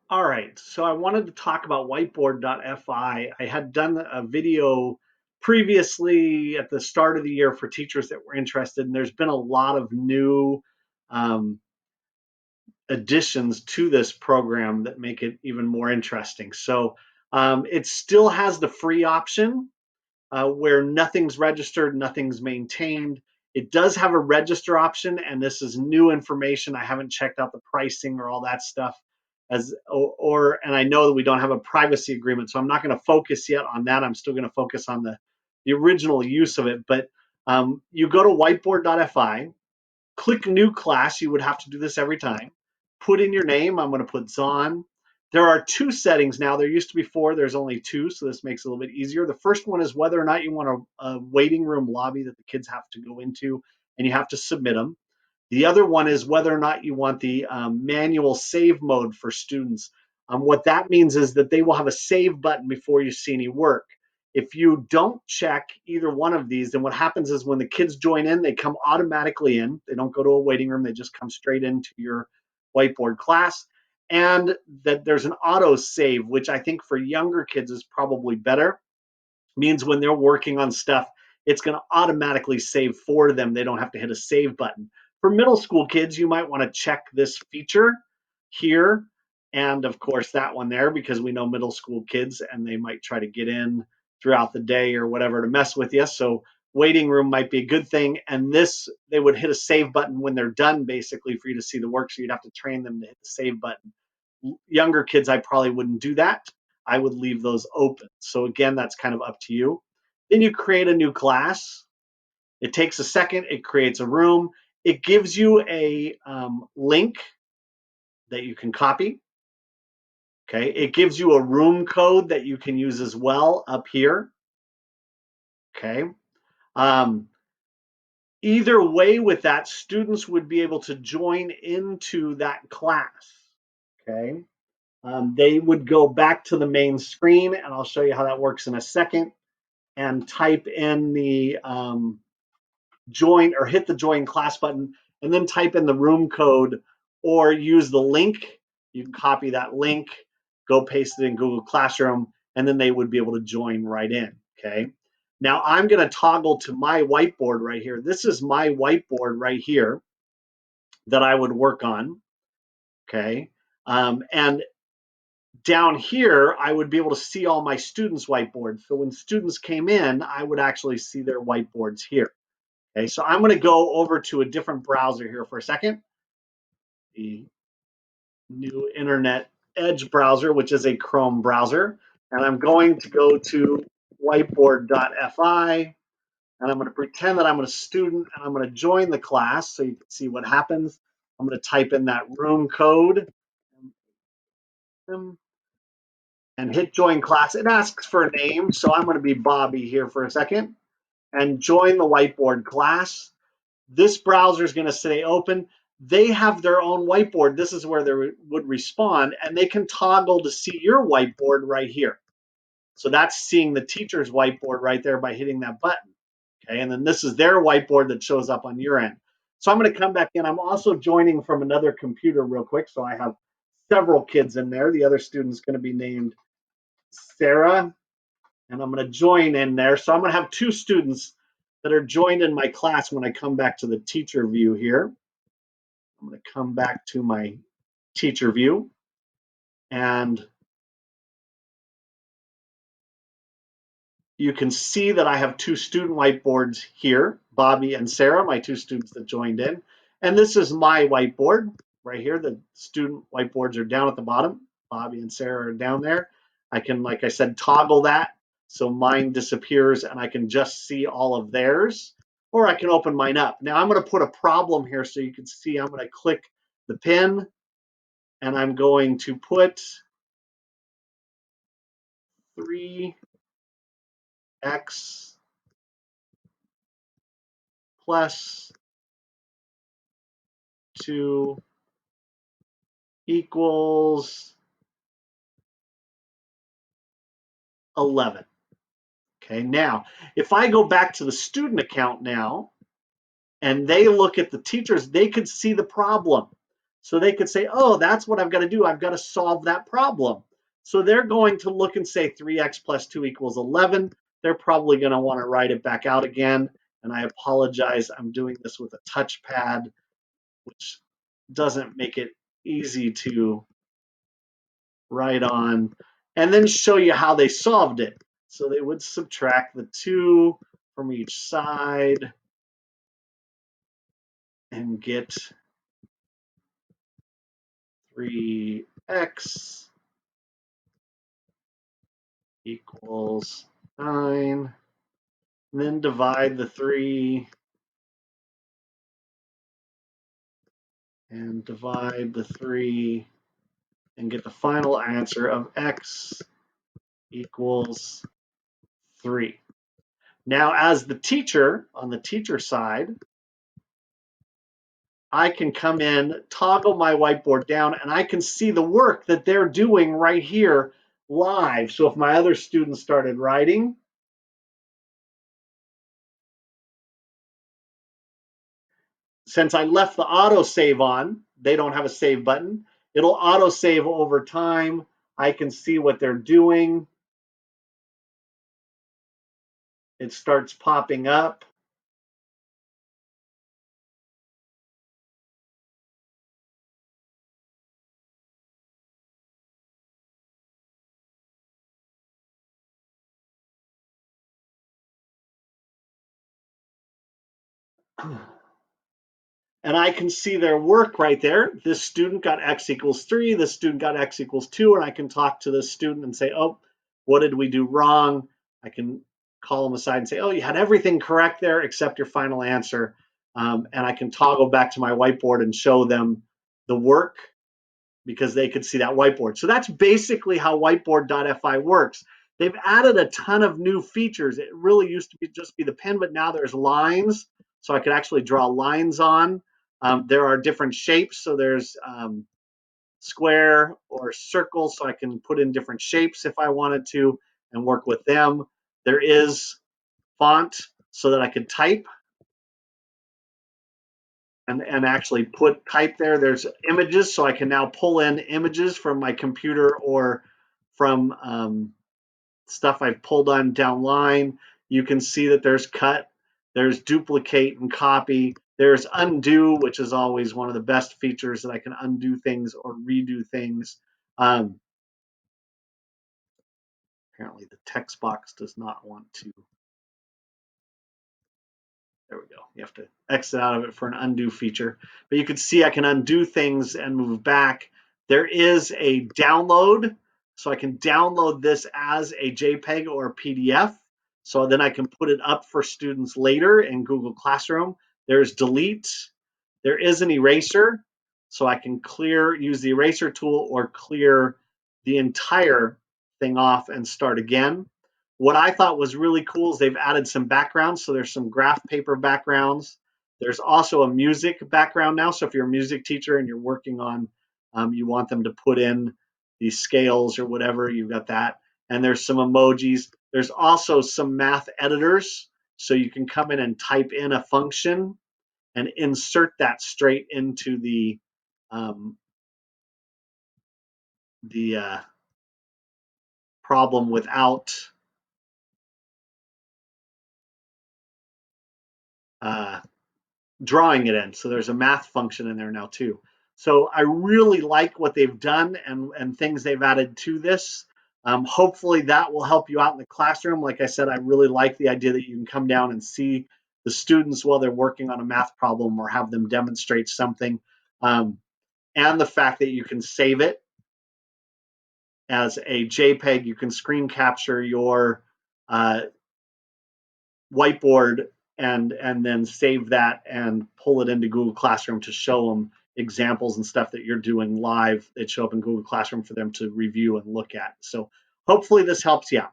All right, so I wanted to talk about Whiteboard.FI. I had done a video previously at the start of the year for teachers that were interested, and there's been a lot of new um, additions to this program that make it even more interesting. So it still has the free option where nothing's registered, nothing's maintained. It does have a register option, and this is new information. I haven't checked out the pricing or all that stuff. And I know that we don't have a privacy agreement, so I'm not going to focus yet on that. I'm still going to focus on the original use of it. But you go to whiteboard.fi, click new class. You would have to do this every time. Put in your name. I'm going to put Zahn. There are two settings now. There used to be four. There's only two, so this makes it a little bit easier. The first one is whether or not you want a waiting room lobby that the kids have to go into, and you have to submit them. The other one is whether or not you want the manual save mode for students. What that means is that they will have a save button before you see any work. If you don't check either one of these, then what happens is when the kids join in, they come automatically in. They don't go to a waiting room. They just come straight into your whiteboard class. And that there's an auto save, which I think for younger kids is probably better. Means when they're working on stuff, it's going to automatically save for them. They don't have to hit a save button. For middle school kids, you might want to check this feature here. And of course, that one there, because we know middle school kids and they might try to get in throughout the day or whatever to mess with you. So waiting room might be a good thing. And this, they would hit a save button when they're done, basically, for you to see the work. So you'd have to train them to hit the save button. Younger kids, I probably wouldn't do that. I would leave those open. So again, that's kind of up to you. Then you create a new class. It takes a second. It creates a room. It gives you a link that you can copy. Okay. It gives you a room code that you can use as well up here. Okay. Um, Either way with that, students would be able to join into that class. Okay. They would go back to the main screen, and I'll show you how that works in a second, and type in the join or hit the join class button, and then type in the room code or use the link. You can copy that link, go paste it in Google Classroom, and then they would be able to join right in. Okay. Now I'm going to toggle to my whiteboard right here. This is my whiteboard right here that I would work on. Okay. And down here, I would be able to see all my students' whiteboards. So when students came in, I would actually see their whiteboards here. Okay, so I'm going to go over to a different browser here for a second. The new Internet Edge browser, which is a Chrome browser. And I'm going to go to whiteboard.fi. And I'm going to pretend that I'm a student and I'm going to join the class so you can see what happens. I'm going to type in that room code and hit join class. It asks for a name, so I'm going to be Bobby here for a second and join the whiteboard class. This browser is going to stay open. They have their own whiteboard. This is where they would respond, and they can toggle to see your whiteboard right here. So that's seeing the teacher's whiteboard right there by hitting that button. Okay, and then this is their whiteboard that shows up on your end. So I'm going to come back in. I'm also joining from another computer real quick. So I have several kids in there. The other student's going to be named Sarah, and I'm going to join in there. So I'm going to have two students that are joined in my class when I come back to the teacher view here. I'm going to come back to my teacher view, and you can see that I have two student whiteboards here, Bobby and Sarah, my two students that joined in. And this is my whiteboard right here. The student whiteboards are down at the bottom. Bobby and Sarah are down there. I can, like I said, toggle that so mine disappears and I can just see all of theirs, or I can open mine up. Now I'm going to put a problem here so you can see. I'm going to click the pin and I'm going to put 3x plus 2 equals 11. Okay, now if I go back to the student account now and they look at the teachers, they could see the problem. So they could say, oh, that's what I've got to do. I've got to solve that problem. So they're going to look and say 3x plus 2 equals 11. They're probably going to want to write it back out again. And I apologize, I'm doing this with a touchpad, which doesn't make it easy to write on. And then show you how they solved it. So they would subtract the 2 from each side and get 3x equals 9. And then divide the 3 and divide the 3 and get the final answer of x equals 3. Now, as the teacher, on the teacher side, I can come in, toggle my whiteboard down, and I can see the work that they're doing right here live. So if my other students started writing, since I left the auto save on, they don't have a save button. It'll auto save over time. I can see what they're doing. It starts popping up. And I can see their work right there. This student got x equals 3, this student got x equals 2, and I can talk to this student and say, oh, what did we do wrong? I can call them aside and say, oh, you had everything correct there except your final answer. And I can toggle back to my whiteboard and show them the work because they could see that whiteboard. So that's basically how Whiteboard.FI works. They've added a ton of new features. It really used to be just be the pen, but now there's lines, so I could actually draw lines on. There are different shapes, so there's square or circle, so I can put in different shapes if I wanted to and work with them. There is font so that I could type and actually put type there. There's images, so I can now pull in images from my computer or from stuff I've pulled on down line. You can see that there's cut, there's duplicate and copy, there's undo, which is always one of the best features that I can undo things or redo things. Apparently the text box does not want to. There we go. You have to exit out of it for an undo feature. But you can see I can undo things and move back. There is a download. So I can download this as a JPEG or a PDF. So then I can put it up for students later in Google Classroom. There's delete. There is an eraser. So I can use the eraser tool or clear the entire thing off and start again. What I thought was really cool is they've added some backgrounds. So there's some graph paper backgrounds. There's also a music background now. So if you're a music teacher and you're working on, you want them to put in these scales or whatever, you've got that. And there's some emojis. There's also some math editors. So you can come in and type in a function and insert that straight into the problem without drawing it in. So there's a math function in there now too. So I really like what they've done and things they've added to this. Hopefully that will help you out in the classroom. Like I said, I really like the idea that you can come down and see the students while they're working on a math problem or have them demonstrate something. And the fact that you can save it as a JPEG, you can screen capture your whiteboard and then save that and pull it into Google Classroom to show them examples and stuff that you're doing live that show up in Google Classroom for them to review and look at. So hopefully this helps you out.